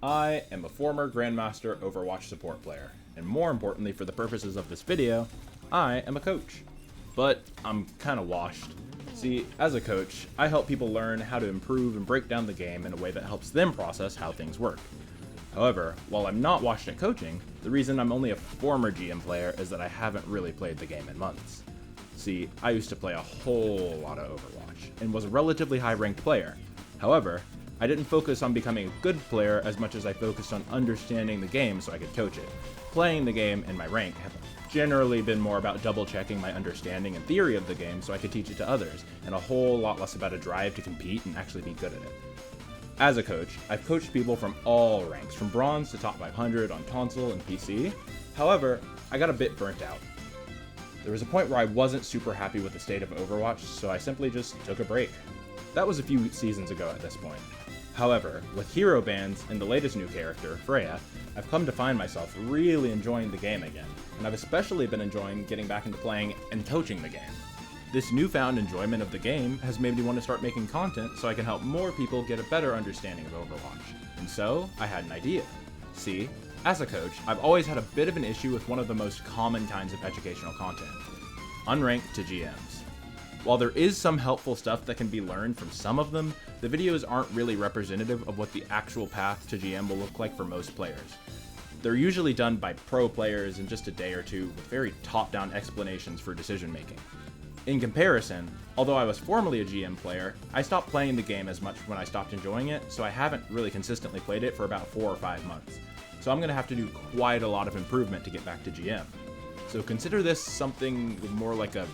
I am a former Grandmaster Overwatch support player, and more importantly for the purposes of this video, I am a coach. But I'm kinda washed. See, as a coach, I help people learn how to improve and break down the game in a way that helps them process how things work. However, while I'm not washed at coaching, the reason I'm only a former GM player is that I haven't really played the game in months. See, I used to play a whole lot of Overwatch, and was a relatively high-ranked player. However, I didn't focus on becoming a good player as much as I focused on understanding the game so I could coach it. Playing the game and my rank have generally been more about double-checking my understanding and theory of the game so I could teach it to others, and a whole lot less about a drive to compete and actually be good at it. As a coach, I've coached people from all ranks, from bronze to top 500 on console and PC. However, I got a bit burnt out. There was a point where I wasn't super happy with the state of Overwatch, so I simply just took a break. That was a few seasons ago at this point. However, with hero bans and the latest new character, Freya, I've come to find myself really enjoying the game again, and I've especially been enjoying getting back into playing and coaching the game. This newfound enjoyment of the game has made me want to start making content so I can help more people get a better understanding of Overwatch. And so, I had an idea. See, as a coach, I've always had a bit of an issue with one of the most common kinds of educational content: unranked to GMs. While there is some helpful stuff that can be learned from some of them, the videos aren't really representative of what the actual path to GM will look like for most players. They're usually done by pro players in just a day or two with very top-down explanations for decision making. In comparison, although I was formerly a GM player, I stopped playing the game as much when I stopped enjoying it, so I haven't really consistently played it for about 4 or 5 months. So I'm going to have to do quite a lot of improvement to get back to GM. So consider this something more like a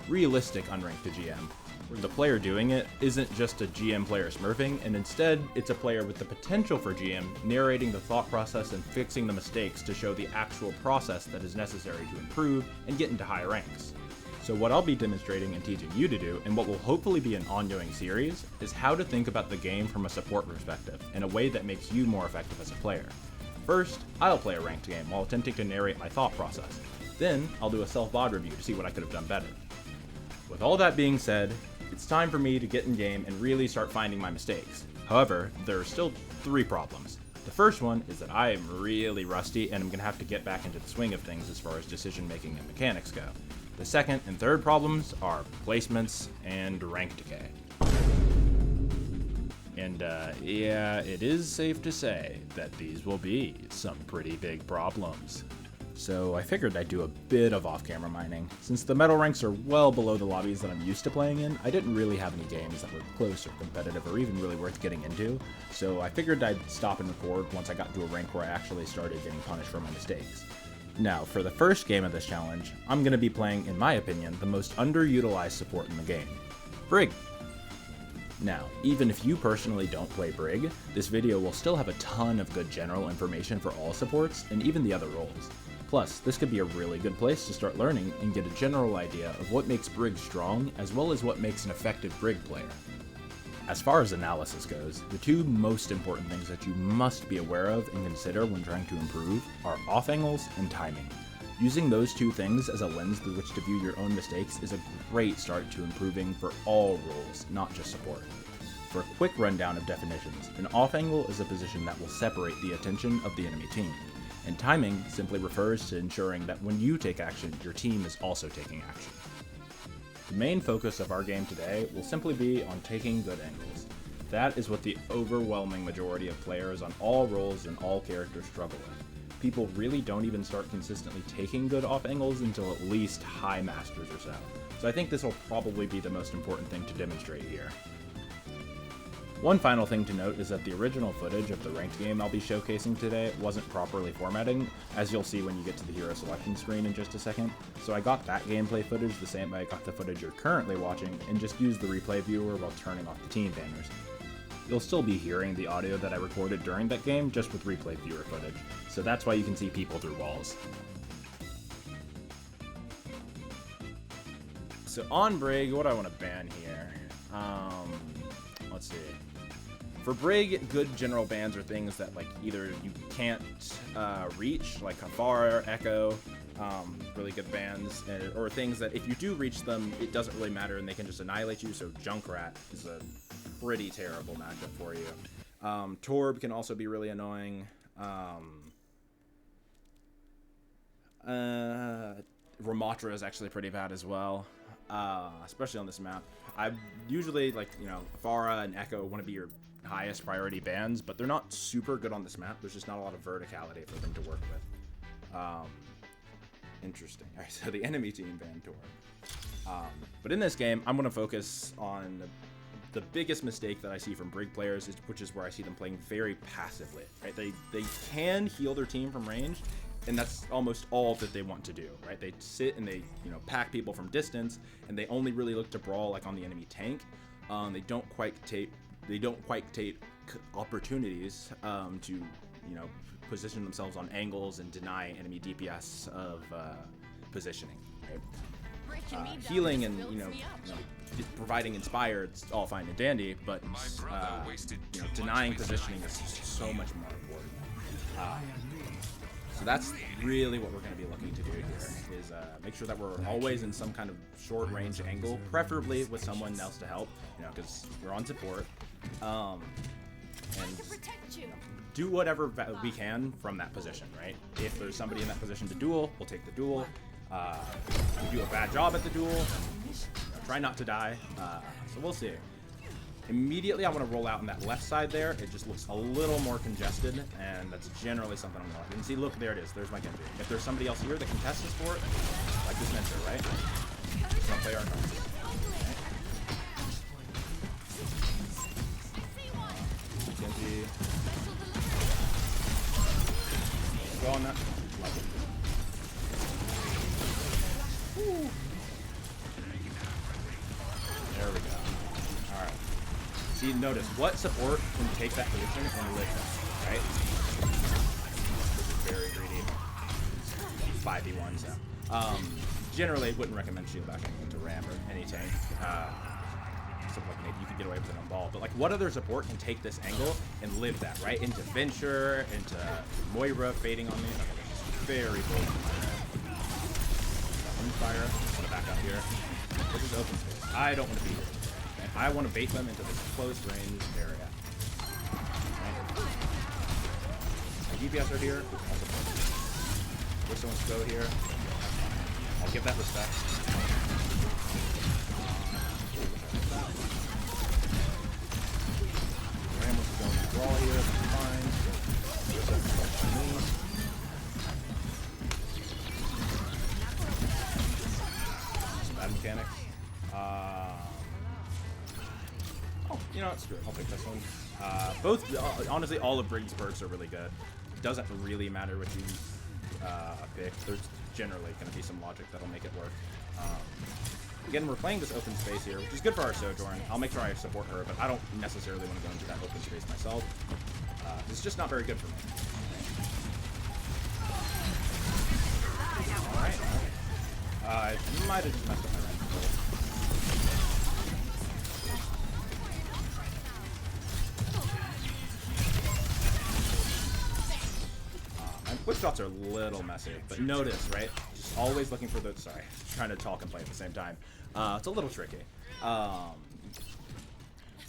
realistic unranked to GM, where the player doing it isn't just a GM player smurfing, and instead it's a player with the potential for GM narrating the thought process and fixing the mistakes to show the actual process that is necessary to improve and get into high ranks. So what I'll be demonstrating and teaching you to do, and what will hopefully be an ongoing series, is how to think about the game from a support perspective, in a way that makes you more effective as a player. First, I'll play a ranked game while attempting to narrate my thought process. Then, I'll do a self-VOD review to see what I could have done better. With all that being said, it's time for me to get in game and really start finding my mistakes. However, there are still 3 problems. The first one is that I am really rusty and I'm going to have to get back into the swing of things as far as decision making and mechanics go. The second and third problems are placements and rank decay. And yeah, it is safe to say that these will be some pretty big problems. So I figured I'd do a bit of off-camera mining. Since the medal ranks are well below the lobbies that I'm used to playing in, I didn't really have any games that were close or competitive or even really worth getting into, so I figured I'd stop and record once I got to a rank where I actually started getting punished for my mistakes. Now, for the first game of this challenge, I'm going to be playing, in my opinion, the most underutilized support in the game: Brig. Now, even if you personally don't play Brig, this video will still have a ton of good general information for all supports, and even the other roles. Plus, this could be a really good place to start learning and get a general idea of what makes Brig strong, as well as what makes an effective Brig player. As far as analysis goes, the 2 most important things that you must be aware of and consider when trying to improve are off angles and timing. Using those 2 things as a lens through which to view your own mistakes is a great start to improving for all roles, not just support. For a quick rundown of definitions, an off angle is a position that will separate the attention of the enemy team, and timing simply refers to ensuring that when you take action, your team is also taking action. The main focus of our game today will simply be on taking good angles. That is what the overwhelming majority of players on all roles and all characters struggle with. People really don't even start consistently taking good off angles until at least high masters or so I think this will probably be the most important thing to demonstrate here. One final thing to note is that the original footage of the ranked game I'll be showcasing today wasn't properly formatting, as you'll see when you get to the hero selection screen in just a second, so I got that gameplay footage the same way I got the footage you're currently watching, and just used the replay viewer while turning off the team banners. You'll still be hearing the audio that I recorded during that game, just with replay viewer footage, so that's why you can see people through walls. So on Brig, what do I want to ban here? Let's see. For Brig, good general bans are things that like either you can't reach, like Afar, Echo, really good bans, or things that if you do reach them, it doesn't really matter and they can just annihilate you. So Junkrat is a pretty terrible matchup for you. Torb can also be really annoying. Ramatra is actually pretty bad as well, especially on this map. I usually, like, you know, Farah and Echo want to be your highest priority bans, but they're not super good on this map. There's just not a lot of verticality for them to work with. Interesting. All right, so the enemy team banned Torb. But in this game, I'm going to focus on the biggest mistake that I see from Brig players, which is where I see them playing very passively. Right? They can heal their team from range, and that's almost all that they want to do. Right? They sit and they, you know, pack people from distance, and they only really look to brawl like on the enemy tank. They don't quite take opportunities to, you know, position themselves on angles and deny enemy DPS of positioning. Right? Healing and, you know, providing inspired, it's all fine and dandy, but you know, denying positioning is so much more important. So that's really what we're going to be looking to do here, is make sure that we're always in some kind of short range angle, preferably with someone else to help, you know, because we're on support, and do whatever we can from that position, right? If there's somebody in that position to duel, we'll take the duel. If we do a bad job at the duel, then, try not to die. So we'll see. Immediately, I want to roll out on that left side there. It just looks a little more congested, and that's generally something I'm going to like. And see, look, there it is. There's my Genji. If there's somebody else here that can test this for it, like this mentor, right? We're going to play our cards. Genji. Go on that. Love it. Woo. There we go. Alright. See, notice, what support can take that position and lift it, right? Very greedy. 5v1, so. Generally, wouldn't recommend shield bashing into Ram or any tank. Something like maybe you could get away with it on ball. But, like, what other support can take this angle and live that, right? Into Venture, into Moira fading on me. Okay, this is very bold. Fire. I'm gonna back up here. This is open space. I don't want to be here. Okay? I want to bait them into this close range area. Okay? My DPS are here. Wish someone to go here. I'll give that respect. Ram wants to go in brawl here. That's fine. Mechanics. Oh, you know what? Screw it. I'll pick this one. Honestly, all of Brig's perks are really good. It doesn't really matter what you pick. There's generally going to be some logic that'll make it work. Again, we're playing this open space here, which is good for our Sojourn. I'll make sure I support her, but I don't necessarily want to go into that open space myself. It's just not very good for me. Alright. I might have just messed up my rank. My quick shots are a little messy, but notice, right? Just always looking for the... Sorry, trying to talk and play at the same time. It's a little tricky.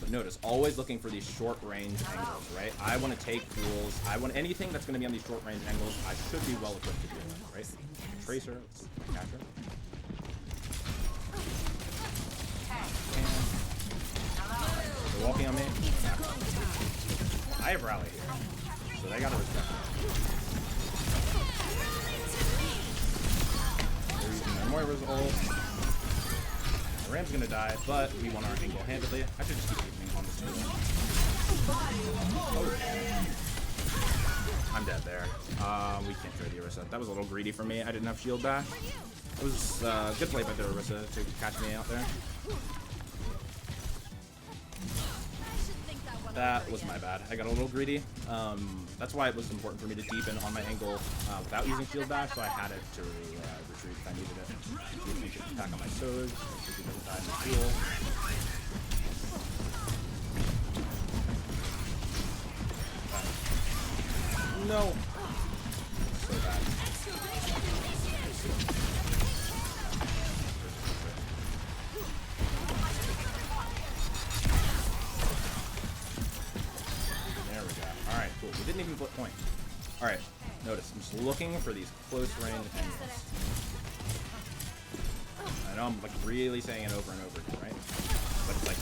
But notice, always looking for these short range angles, right? I want to take duels. I want anything that's going to be on these short range angles. I should be well equipped to deal with, right? Tracer, let's catch her. They're walking on me. I have rally here, so they gotta respect it. They're using their Moira's ult. The Ram's gonna die, but we won our angle handedly. I should just keep keeping on this turn. Oh. I'm dead there. We can't trade the Orisa. That was a little greedy for me. I didn't have shield bash. It was good play by the Orisa to catch me out there. That was my bad. I got a little greedy. That's why it was important for me to deepen on my angle without using shield bash, so I had it to retreat if I needed it. Attack on my Soj, so he doesn't die in the duel. No! So bad. didn't even flip point. Alright, notice, I'm just looking for these close range angles. I know I'm like really saying it over and over again, right? But like,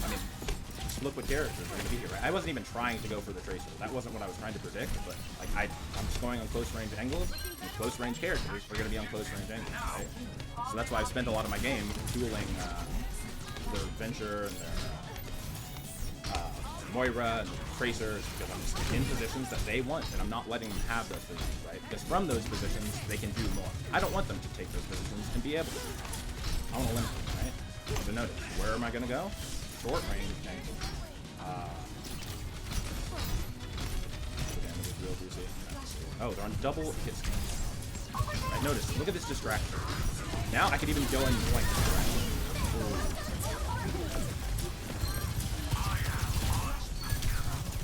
I mean, just look what characters are going to be here, right? I wasn't even trying to go for the tracer. That wasn't what I was trying to predict, but like I'm just going on close range angles, and close range characters are going to be on close range angles, right? So that's why I've spent a lot of my game dueling their Venture and their Moira and Tracers, because I'm just in positions that they want, and I'm not letting them have those positions, right? Because from those positions, they can do more. I don't want them to take those positions and be able to. I want to limit them, right? So notice, where am I going to go? Short range angle. The damage is real juicy. Oh, they're on double hit scan. Right, notice, look at this distraction. Now I can even go and flank this distraction.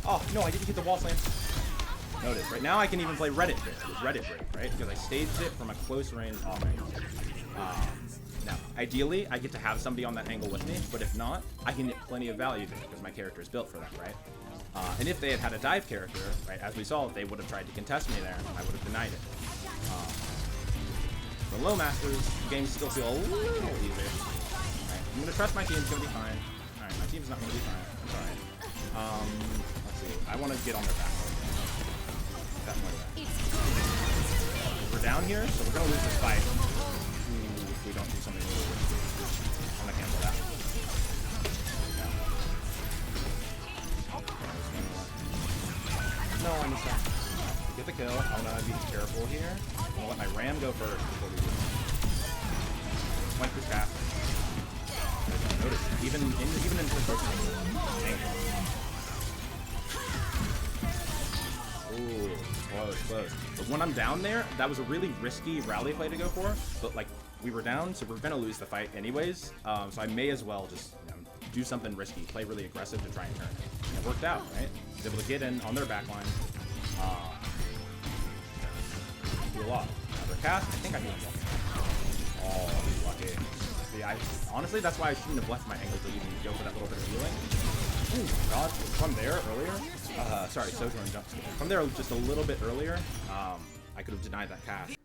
Oh, no, I didn't hit the wall slam. Notice, right now I can even play Reddit here with Reddit break, right? Because I staged it from a close range off angle. Now, ideally, I get to have somebody on that angle with me, but if not, I can get plenty of value there because my character is built for that, right? And if they had had a dive character, right, as we saw, they would have tried to contest me there, and I would have denied it. For low masters, games still feel a little easier. Right, I'm gonna trust my team's gonna be fine. Alright, my team's not gonna be fine. It's alright. Let's see. I want to get on their back. That way. We're down here, so we're gonna lose this fight. If we don't do something really risky. I'm gonna cancel that. No, I missed that. Get the kill. I wanna be careful here. I'm gonna let my ram go first before we do this. Flank this cast. Notice, even in first angle. Ooh, close. But when I'm down there, that was a really risky rally play to go for. But like, we were down, so we're gonna lose the fight anyways. So I may as well just do something risky, play really aggressive to try and turn it. And it worked out, right? I was able to get in on their backline. Do a lot. Another cast. I think I healed one. Oh, lucky. Yeah, honestly, that's why I shouldn't have left my angle to even go for that little bit of healing. Oh god, from there earlier, sorry, Sojourn jumps. From there just a little bit earlier, I could have denied that cast.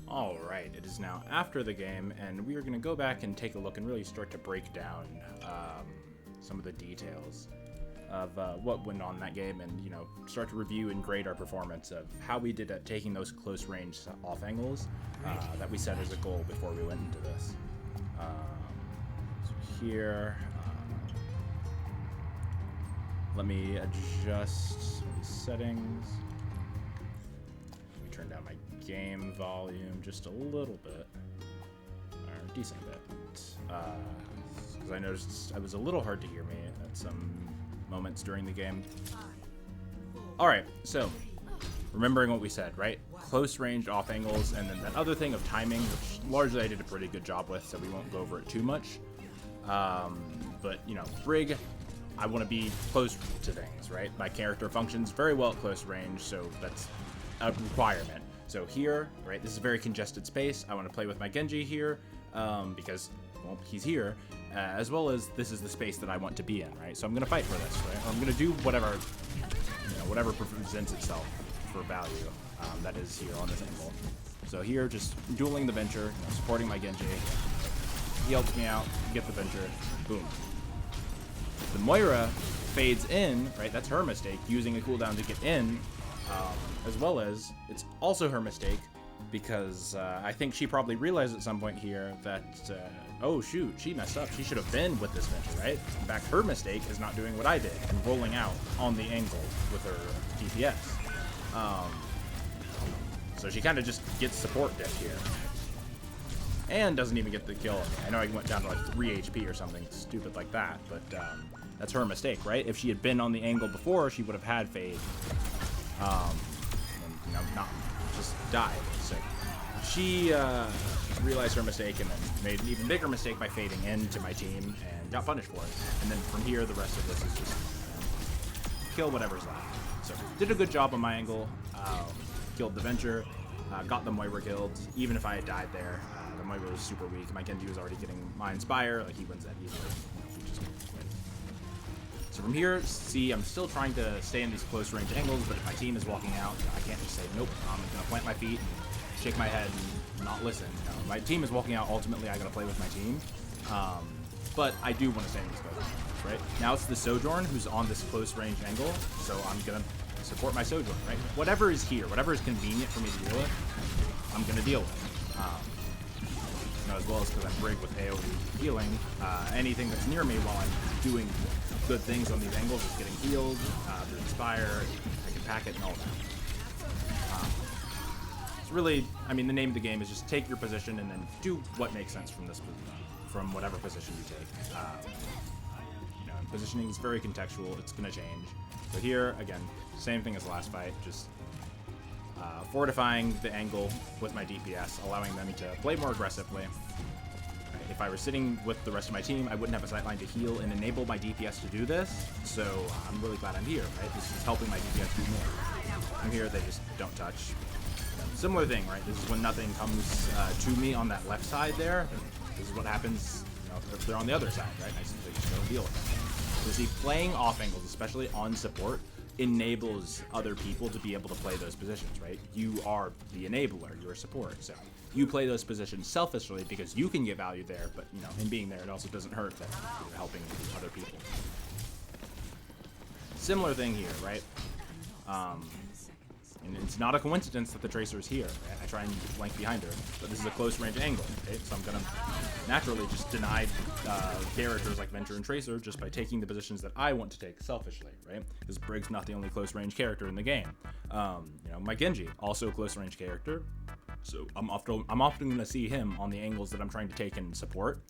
Alright, it is now after the game, and we are going to go back and take a look and really start to break down some of the details of what went on in that game, and start to review and grade our performance of how we did at taking those close range off angles that we set as a goal before we went into this. So here, let me adjust these settings. Let me turn down my game volume just a little bit, or a decent bit, because I noticed I was a little hard to hear me at some moments during the game. Alright, so remembering what we said, right? Close range off angles, and then that other thing of timing, which largely I did a pretty good job with, so we won't go over it too much. But brig, I want to be close to things, right? My character functions very well at close range, so that's a requirement. So here, right, this is a very congested space. I want to play with my Genji here, because, well, he's here, as well as this is the space that I want to be in, right? So I'm going to fight for this, right? Or I'm going to do whatever, whatever presents itself for value that is here on this angle. So here, just dueling the Venture, supporting my Genji. He helps me out, get the Venture, boom. The Moira fades in, right? That's her mistake, using a cooldown to get in, as well as it's also her mistake because I think she probably realized at some point here that, oh shoot, she messed up. She should have been with this Venture, right? In fact, her mistake is not doing what I did and rolling out on the angle with her DPS. So she kind of just gets support death here. And doesn't even get the kill. I know I went down to like 3 HP or something stupid like that, but that's her mistake, right? If she had been on the angle before, she would have had fade. And not just died. So she realized her mistake and then made an even bigger mistake by fading into my team and got punished for it. And then from here, the rest of this is just kill whatever's left. So did a good job on my angle. Killed the Venture, got the Moira killed. Even if I had died there, the Moira was super weak. My Genji was already getting my Inspire, like he wins that easily. So from here, see, I'm still trying to stay in these close range angles, but if my team is walking out, I can't just say, nope, I'm going to plant my feet and shake my head and not listen. My team is walking out, ultimately I got to play with my team. But I do want to stay in these close range, right? Now it's the Sojourn who's on this close range angle, so I'm going to support my Sojourn, right? Whatever is here, whatever is convenient for me to deal with, I'm going to deal with. As well as because I'm brig with AoE healing, anything that's near me while I'm doing good things on these angles is getting healed, through Inspire, I can pack it and all that. It's really, I mean, the name of the game is just take your position and then do what makes sense from whatever position you take. You know, positioning is very contextual, it's going to change. So here, again, same thing as last fight, just fortifying the angle with my DPS, allowing them to play more aggressively. Right, if I were sitting with the rest of my team, I wouldn't have a sightline to heal and enable my DPS to do this, so I'm really glad I'm here, right? This is helping my DPS do more. I'm here, they just don't touch. Similar thing, right? This is when nothing comes to me on that left side there. This is what happens, you know, if they're on the other side, right? I simply just go deal with them. So see, playing off angles, especially on support, enables other people to be able to play those positions, right? You are the enabler, you're support, so you play those positions selfishly because you can get value there, but you know, in being there, it also doesn't hurt that you're helping other people. Similar thing here, right? And it's not a coincidence that the Tracer is here, right? I try and flank behind her, but this is a close range angle, okay? So I'm gonna naturally just deny characters like Venture and Tracer just by taking the positions that I want to take selfishly, right? Because Brig's not the only close range character in the game. You know, my Genji, also a close range character, so I'm often gonna see him on the angles that I'm trying to take and support,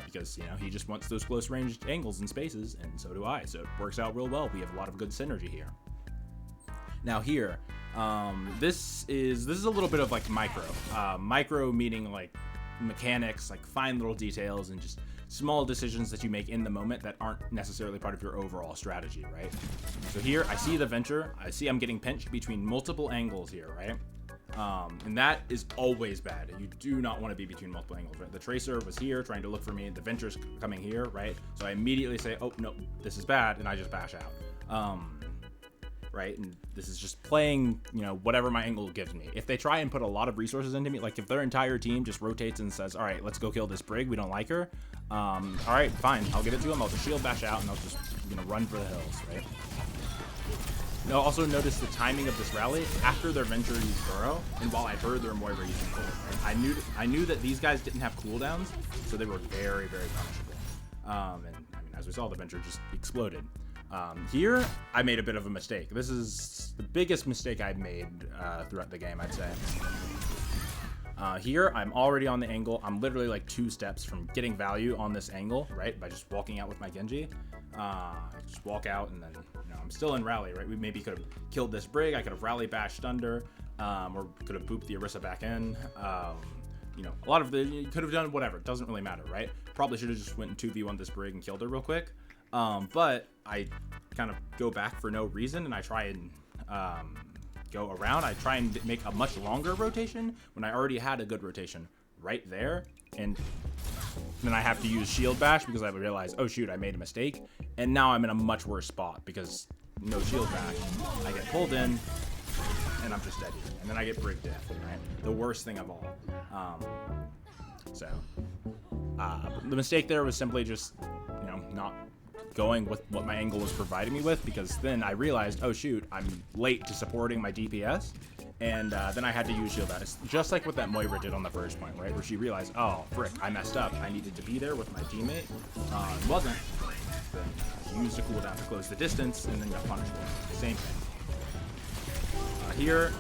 because, you know, he just wants those close range angles and spaces, and so do I, so it works out real well. We have a lot of good synergy here. Now here, this is a little bit of like micro meaning like mechanics, like fine little details and just small decisions that you make in the moment that aren't necessarily part of your overall strategy, right? So here I see the Venture, I see I'm getting pinched between multiple angles here, right? And that is always bad. You do not want to be between multiple angles, right? The Tracer was here trying to look for me, the Venture's coming here, right? So I immediately say, oh no, this is bad, and I just bash out. Right? And this is just playing, you know, whatever my angle gives me. If they try and put a lot of resources into me, like if their entire team just rotates and says, all right, let's go kill this brig, we don't like her. All right, fine, I'll give it to them. I'll just shield bash out and I'll just, you know, run for the hills, right? Now also notice the timing of this rally after their Venture used Burrow, and while I heard their Moira using Cold, right? I knew that these guys didn't have cooldowns, so they were very, very punishable. And I mean, as we saw, the Venture just exploded. Here, I made a bit of a mistake. This is the biggest mistake I've made throughout the game, I'd say. Here, I'm already on the angle. I'm literally like 2 steps from getting value on this angle, right? By just walking out with my Genji. Just walk out and then, you know, I'm still in rally, right? We maybe could have killed this brig. I could have rally bashed under, or could have booped the Orisa back in. You know, a lot of you could have done whatever. It doesn't really matter, right? Probably should have just went and 2v1 this brig and killed her real quick. But I kind of go back for no reason and I try and go around. I try and make a much longer rotation when I already had a good rotation right there. And then I have to use shield bash because I realize, oh shoot, I made a mistake. And now I'm in a much worse spot because no shield bash. I get pulled in and I'm just dead here. And then I get brig death, right? The worst thing of all. The mistake there was simply just, you know, not going with what my angle was providing me with, because then I realized, oh shoot, I'm late to supporting my DPS, and then I had to use shield bash, just like what that Moira did on the first point, right, where she realized, oh frick, I messed up, I needed to be there with my teammate, wasn't, then used a cooldown to close the distance, and then got punished. Same thing. Here,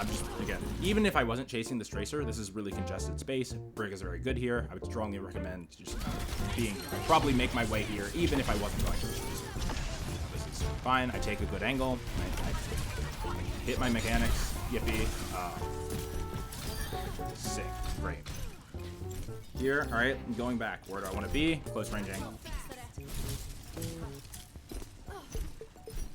just again, even if I wasn't chasing this Tracer, this is really congested space. Brig is very good here. I would strongly recommend just being here. I'd probably make my way here, even if I wasn't going to this Tracer. This is fine. I take a good angle. I hit my mechanics. Yippee. Sick. Great. Here, all right, I'm going back. Where do I want to be? Close range angle.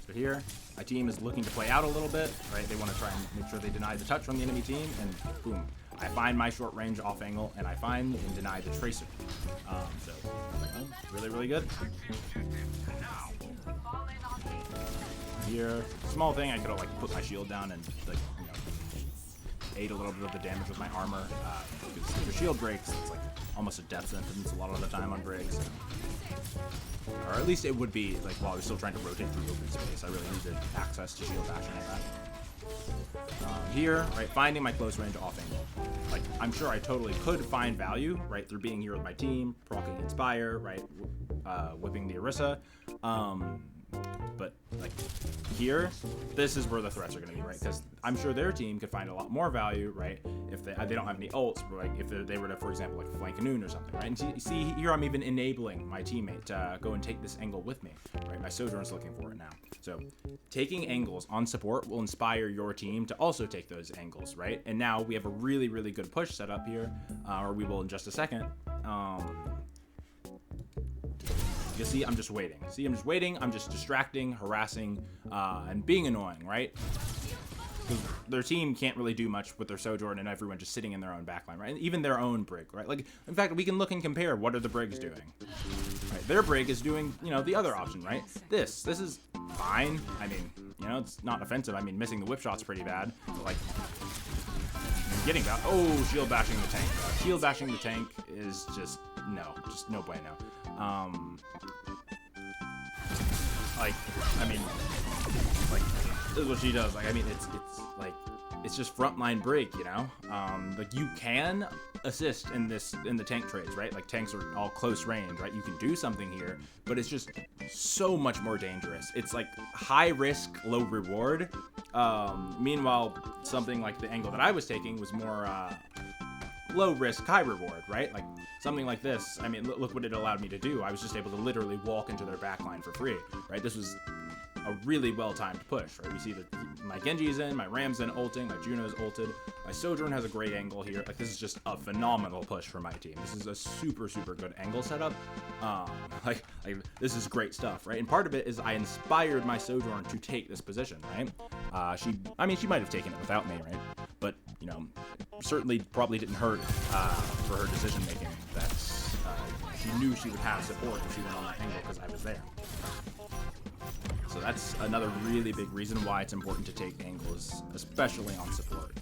So here, my team is looking to play out a little bit, right? They want to try and make sure they deny the touch from the enemy team, and boom, I find my short range off angle, and I find and deny the Tracer. So, really, really good. here. Small thing, I could have like put my shield down and like, you know, ate a little bit of the damage with my armor. Because if your shield breaks, it's like almost a death sentence a lot of the time on brigs. Or at least it would be like while we're still trying to rotate through open space. I really needed access to shield bashing like that. Here, right, finding my close range off angle. Like, I'm sure I totally could find value, right, through being here with my team, proccing Inspire, right, whipping the Orisa. But like here, this is where the threats are going to be, right? Because I'm sure their team could find a lot more value, right? If they don't have any ults, but like if they were to, for example, like flank a Noon or something, right? And see here, I'm even enabling my teammate to go and take this angle with me, right? My Sojourn's looking for it now. So taking angles on support will inspire your team to also take those angles, right? And now we have a really, really good push set up here, or we will in just a second. You see, I'm just waiting. See, I'm just waiting. I'm just distracting, harassing, and being annoying, right? Because their team can't really do much with their Sojourn and everyone just sitting in their own backline, right? And even their own brig, right? Like, in fact, we can look and compare what are the brigs doing. Right? Their brig is doing, you know, the other option, right? This is fine. I mean, you know, it's not offensive. I mean, missing the whip shot's pretty bad. But, like, getting that. Oh, shield bashing the tank. Shield bashing the tank is just no bueno. Like, I mean, like, this is what she does. Like, I mean, it's like, it's just frontline brig, you know? Like, you can assist in the tank trades, right? Like, tanks are all close range, right? You can do something here, but it's just so much more dangerous. It's like high risk, low reward. Meanwhile, something like the angle that I was taking was more, low risk, high reward, right? Like something like this. I mean, look what it allowed me to do. I was just able to literally walk into their backline for free, right? This was a really well-timed push, right? We see that my Genji's in, my Ram's in ulting, my Juno's ulted, my Sojourn has a great angle here. Like, this is just a phenomenal push for my team. This is a super, super good angle setup. Like this is great stuff, right? And part of it is I inspired my Sojourn to take this position, right? She might have taken it without me, right? But, you know, certainly probably didn't hurt for her decision making that she knew she would have support if she went on that angle because I was there. So that's another really big reason why it's important to take angles, especially on support.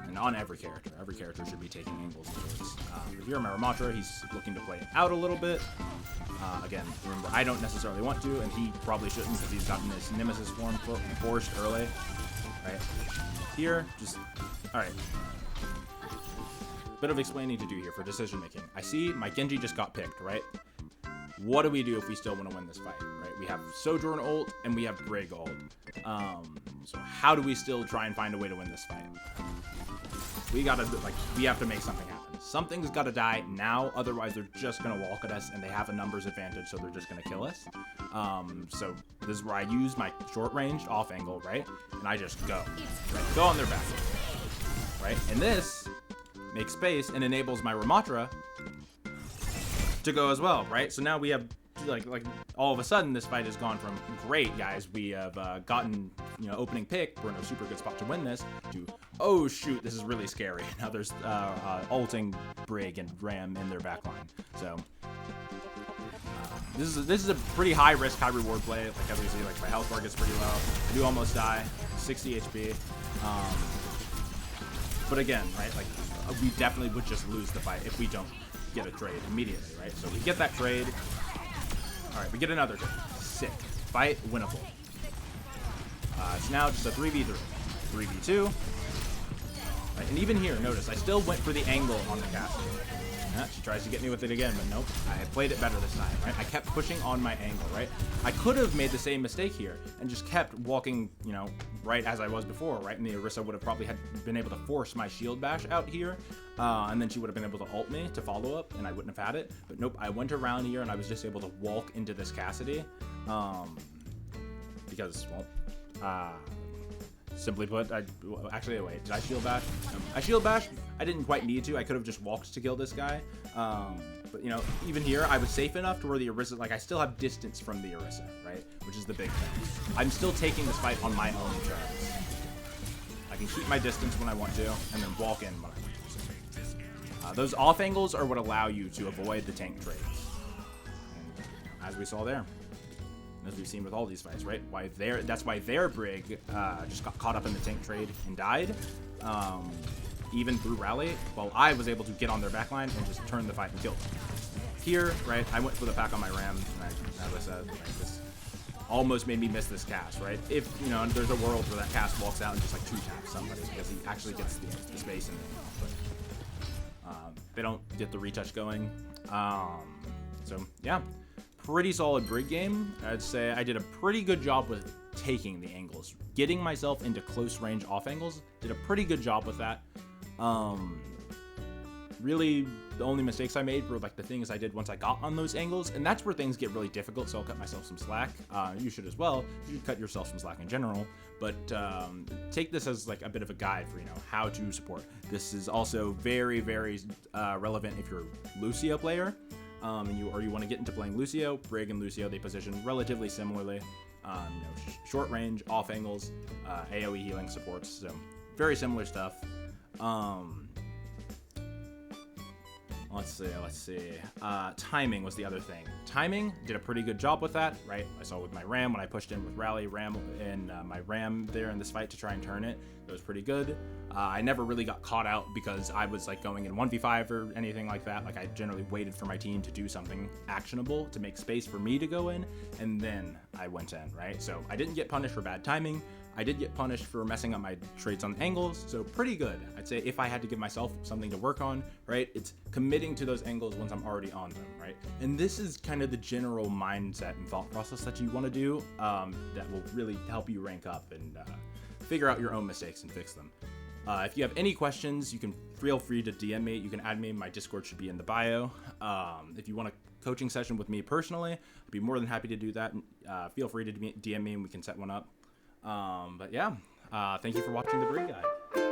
And on every character. Every character should be taking angles towards. If you're my Ramatra, he's looking to play it out a little bit. Again, remember, I don't necessarily want to, and he probably shouldn't because he's gotten this Nemesis form forced early. Right? Here, just... Alright. Bit of explaining to do here for decision making. I see my Genji just got picked, right? What do we do if we still want to win this fight, right? We have Sojourn ult and we have Brig ult. So how do we still try and find a way to win this fight? We have to make something happen. Something's got to die now, otherwise they're just going to walk at us and they have a numbers advantage, so they're just going to kill us. So this is where I use my short range off angle, right? And I just go. Right? Go on their back. Right? And this makes space and enables my Ramatra to go as well, right? So now we have like all of a sudden this fight has gone from great, guys, we have gotten, you know, opening pick, we're in a super good spot to win this, to oh shoot, this is really scary. Now there's ulting Brig and Ram in their backline. So this is a pretty high risk, high reward play. Like as we see, like my health bar gets pretty low. I do almost die, 60 HP. But again, right, like we definitely would just lose the fight if we don't get a trade immediately, right? So we get that trade. All right, we get another trade. Sick. Fight winnable. It's now just a 3v3. 3v2. Right, and even here, notice, I still went for the angle on the castle. Yeah, she tries to get me with it again, but nope. I played it better this time, right? I kept pushing on my angle, right? I could have made the same mistake here and just kept walking, you know, right as I was before, right? And the Orisa would have probably been able to force my shield bash out here, and then she would have been able to ult me to follow up, and I wouldn't have had it. But nope, I went around here, and I was just able to walk into this Cassidy, because, well, simply put, actually, wait, did I shield bash? No. I shield bash. I didn't quite need to. I could have just walked to kill this guy. But, you know, even here, I was safe enough to where the Orisa, like, I still have distance from the Orisa, right? Which is the big thing. I'm still taking this fight on my own terms. I can keep my distance when I want to, and then walk in when I want to. Those off angles are what allow you to avoid the tank trades. And, as we saw there. as we've seen with all these fights, right? That's why their brig just got caught up in the tank trade and died, even through rally, while I was able to get on their backline and just turn the fight and kill them. Here, right, I went for the pack on my ram, and as I said, like, this almost made me miss this cast, right? If, you know, there's a world where that cast walks out and just like 2-taps somebody because he actually gets the space in it, but they don't get the retouch going. So yeah, pretty solid brig game. I'd say I did a pretty good job with taking the angles, getting myself into close range off angles. Did a pretty good job with that. Really, the only mistakes I made were like the things I did once I got on those angles, and that's where things get really difficult, so I'll cut myself some slack. You should as well. You should cut yourself some slack in general, but take this as like a bit of a guide for, you know, how to support. This is also very, very relevant if you're a Lucio player, and you want to get into playing Lucio. Brig and Lucio, they position relatively similarly. You know, short range, off angles, AoE healing supports, so very similar stuff. Let's see. Timing was the other thing. Timing, did a pretty good job with that, right? I saw with my ram when I pushed in with rally, my ram there in this fight to try and turn it. It was pretty good. I never really got caught out because I was like going in 1v5 or anything like that. Like I generally waited for my team to do something actionable to make space for me to go in, and then I went in, right? So I didn't get punished for bad timing. I did get punished for messing up my trades on angles, so pretty good. I'd say if I had to give myself something to work on, right, it's committing to those angles once I'm already on them, right? And this is kind of the general mindset and thought process that you want to do that will really help you rank up and figure out your own mistakes and fix them. If you have any questions, you can feel free to DM me. You can add me. My Discord should be in the bio. If you want a coaching session with me personally, I'd be more than happy to do that. Feel free to DM me and we can set one up. But yeah, thank you for watching the Brig Guide.